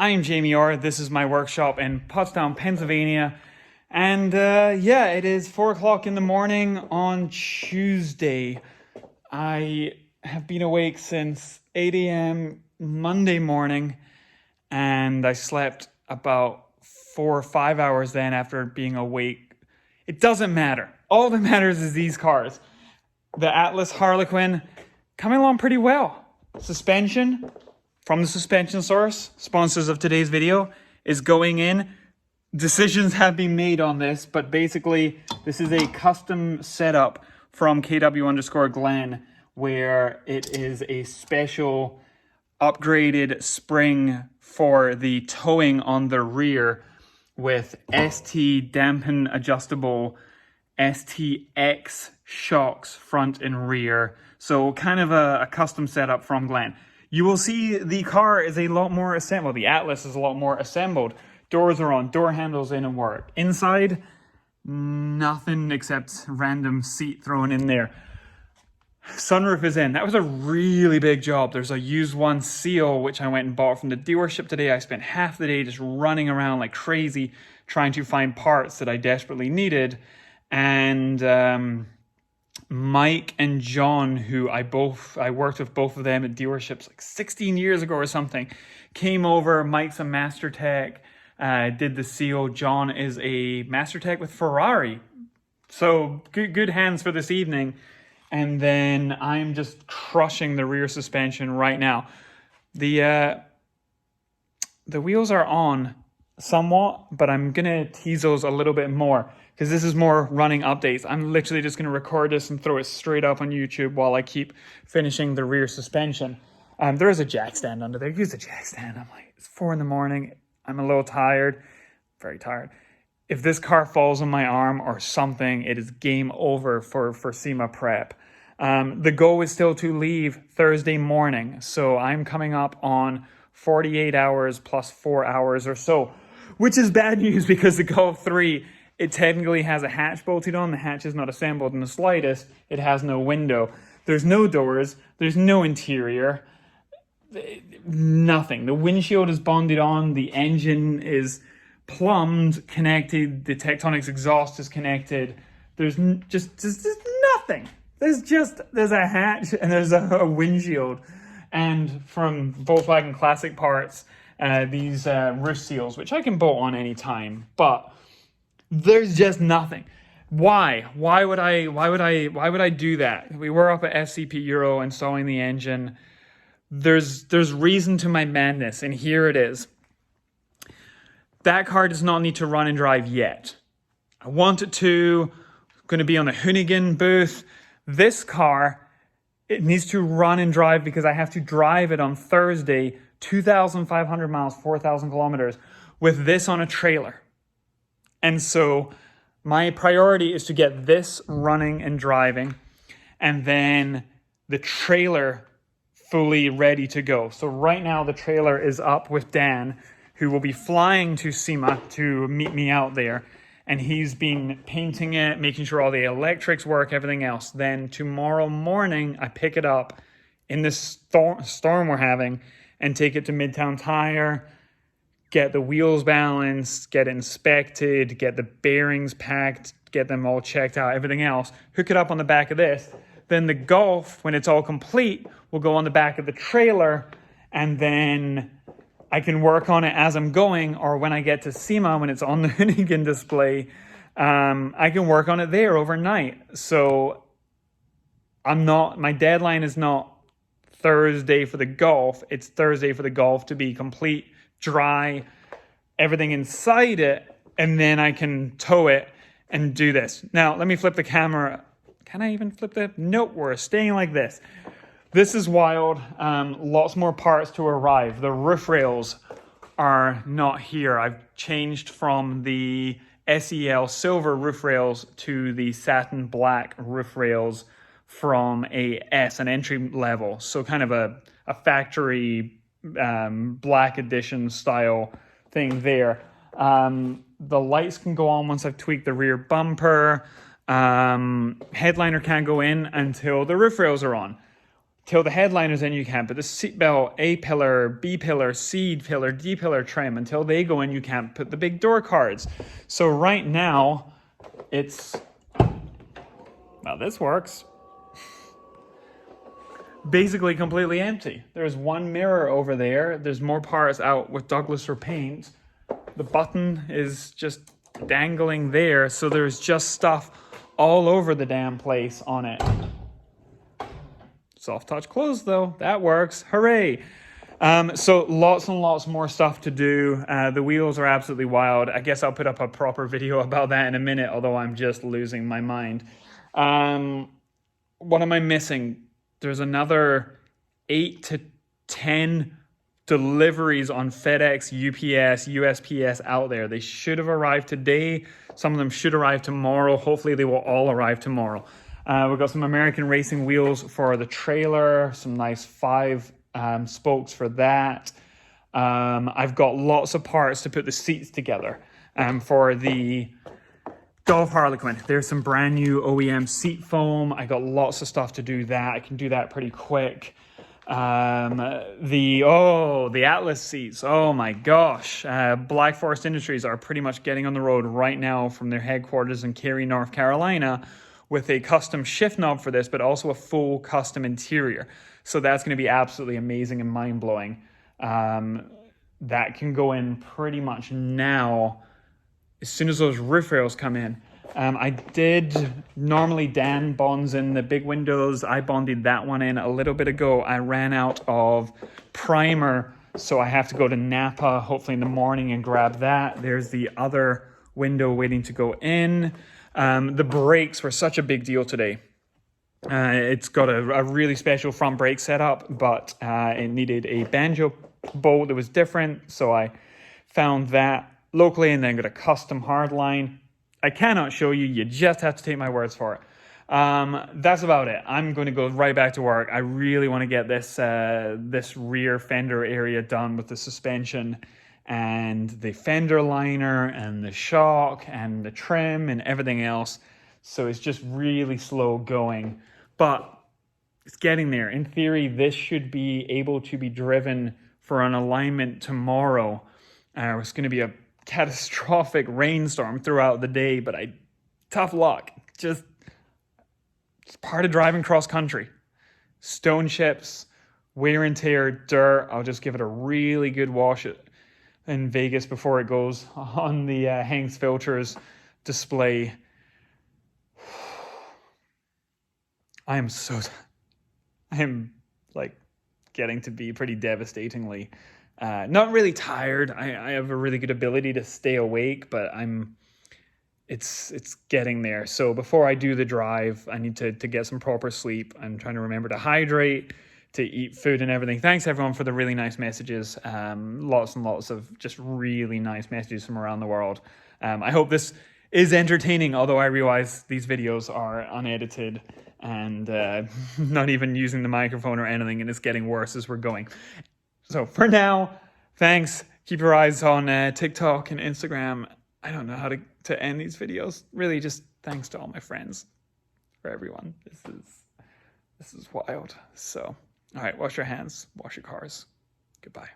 I'm Jamie Orr. This is my workshop in Pottstown, Pennsylvania. And yeah, it is 4 o'clock in the morning on Tuesday. I have been awake since 8 a.m. Monday morning, and I slept about 4 or 5 hours then after being awake. It doesn't matter. All that matters is these cars. The Atlas Harlequin coming along pretty well. Suspension from the suspension source, sponsors of today's video, is going in. Decisions have been made on this, but basically this is a custom setup from KW_Glenn, where it is a special upgraded spring for the towing on the rear with ST dampen adjustable STX shocks front and rear. So kind of a custom setup from Glenn. You will see the car is a lot more assembled. The Atlas is a lot more assembled. Doors are on, door handles in and work. Inside, nothing except random seat thrown in there. Sunroof is in. That was a really big job. There's a used one seal, which I went and bought from the dealership today. I spent half the day just running around like crazy, trying to find parts that I desperately needed. And Mike and John, who I worked with both of them at dealerships like 16 years ago or something, came over. Mike's a master tech, did the seal. John is a master tech with Ferrari. So good hands for this evening. And then I'm just crushing the rear suspension right now. The wheels are on somewhat, but I'm gonna tease those a little bit more because this is more running updates. I'm literally just gonna record this and throw it straight up on YouTube while I keep finishing the rear suspension. There is a jack stand under there. Use the jack stand. I'm like, it's 4 in the morning. I'm a little tired, very tired. If this car falls on my arm or something, it is game over for SEMA prep. The goal is still to leave Thursday morning. So I'm coming up on 48 hours plus 4 hours or so, which is bad news because the Golf 3, it technically has a hatch bolted on. The hatch is not assembled in the slightest. It has no window. There's no doors. There's no interior. Nothing. The windshield is bonded on. The engine is plumbed, connected. The Tektronix exhaust is connected. There's just nothing. There's a hatch and there's a windshield. And from Volkswagen Classic parts, these roof seals, which I can bolt on any time, but there's just nothing. Why would I do that? We were up at FCP Euro installing the engine. There's reason to my madness, and here it is. That car does not need to run and drive yet. I want it to. Going to be on the Hoonigan booth. This car, it needs to run and drive because I have to drive it on Thursday, 2,500 miles, 4,000 kilometers, with this on a trailer. And so my priority is to get this running and driving, and then the trailer fully ready to go. So right now the trailer is up with Dan, who will be flying to SEMA to meet me out there. And he's been painting it, making sure all the electrics work, everything else. Then tomorrow morning, I pick it up in this storm we're having and take it to Midtown Tire, get the wheels balanced, get it inspected, get the bearings packed, get them all checked out, everything else, hook it up on the back of this. Then the Golf, when it's all complete, will go on the back of the trailer, and then I can work on it as I'm going, or when I get to SEMA, when it's on the Hoonigan display, I can work on it there overnight. So my deadline is not Thursday for the Golf, it's Thursday for the Golf to be complete, dry, everything inside it, and then I can tow it and do this. Now, let me flip the camera. Can I even flip the? Nope, we're staying like this. This is wild. Lots more parts to arrive. The roof rails are not here. I've changed from the SEL silver roof rails to the satin black roof rails from an entry level. So kind of a factory black edition style thing there. The lights can go on once I've tweaked the rear bumper. Headliner can't go in until the roof rails are on. till the headliners in you can't put the seatbelt, A pillar, B pillar, C pillar, D pillar trim. Until they go in, you can't put the big door cards. So right now, it's, well, this works. Basically completely empty. There's one mirror over there. There's more parts out with Douglas for paint. The button is just dangling there. So there's just stuff all over the damn place on it. Soft touch close though. That works. Hooray. So lots and lots more stuff to do. The wheels are absolutely wild. I guess I'll put up a proper video about that in a minute, although I'm just losing my mind. What am I missing? There's another 8 to 10 deliveries on FedEx, UPS, USPS out there. They should have arrived today. Some of them should arrive tomorrow. Hopefully they will all arrive tomorrow. We've got some American racing wheels for the trailer, some nice 5 spokes for that. I've got lots of parts to put the seats together for the Golf Harlequin. There's some brand new OEM seat foam. I got lots of stuff to do that. I can do that pretty quick. The Atlas seats. Oh my gosh. Black Forest Industries are pretty much getting on the road right now from their headquarters in Cary, North Carolina, with a custom shift knob for this, but also a full custom interior. So that's going to be absolutely amazing and mind-blowing. That can go in pretty much now, as soon as those roof rails come in. I did, normally Dan bonds in the big windows. I bonded that one in a little bit ago. I ran out of primer, so I have to go to Napa hopefully in the morning and grab that. There's the other window waiting to go in. The brakes were such a big deal today. It's got a really special front brake setup, but it needed a banjo bolt that was different, so I found that locally and then got a custom hardline. I cannot show you, you just have to take my words for it. That's about it. I'm going to go right back to work. I really want to get this rear fender area done with the suspension and the fender liner and the shock and the trim and everything else. So it's just really slow going, but it's getting there. In theory, this should be able to be driven for an alignment tomorrow. It's going to be a catastrophic rainstorm throughout the day, but tough luck. It's part of driving cross country. Stone chips, wear and tear, dirt. I'll just give it a really good wash in Vegas before it goes on the Hanks Filters display. I am like getting to be pretty devastatingly not really tired. I have a really good ability to stay awake, but it's getting there. So before I do the drive, I need to get some proper sleep. I'm trying to remember to hydrate, to eat food and everything. Thanks everyone for the really nice messages. Lots and lots of just really nice messages from around the world. I hope this is entertaining, although I realize these videos are unedited and not even using the microphone or anything, and it's getting worse as we're going. So for now, thanks. Keep your eyes on TikTok and Instagram. I don't know how to end these videos. Really, just thanks to all my friends, for everyone. This is wild. So, all right, wash your hands, wash your cars. Goodbye.